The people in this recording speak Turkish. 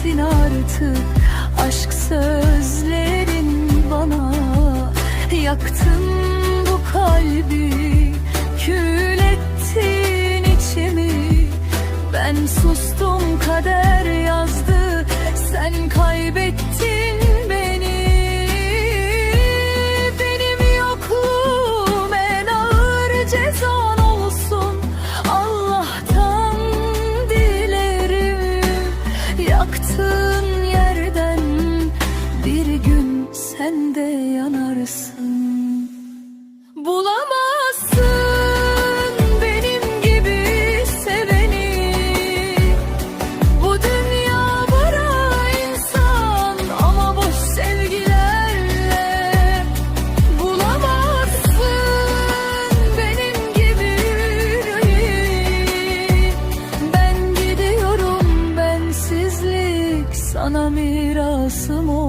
bitsin artık aşk sözlerin bana. Yaktın bu kalbi, kül ettin içimi. Ben sustum, kader yazdı, sen kaybettin beni. Benim yokluğum en ağır cezan olsun, Allah'tan dilerim. Yaktığın yerden bir gün sen de yanarsın. Bulamazsın benim gibi seveni. Bu dünya bara insan ama boş sevgilerle. Bulamazsın benim gibi yüreği. Ben gidiyorum, bensizlik sana mirasım olsun.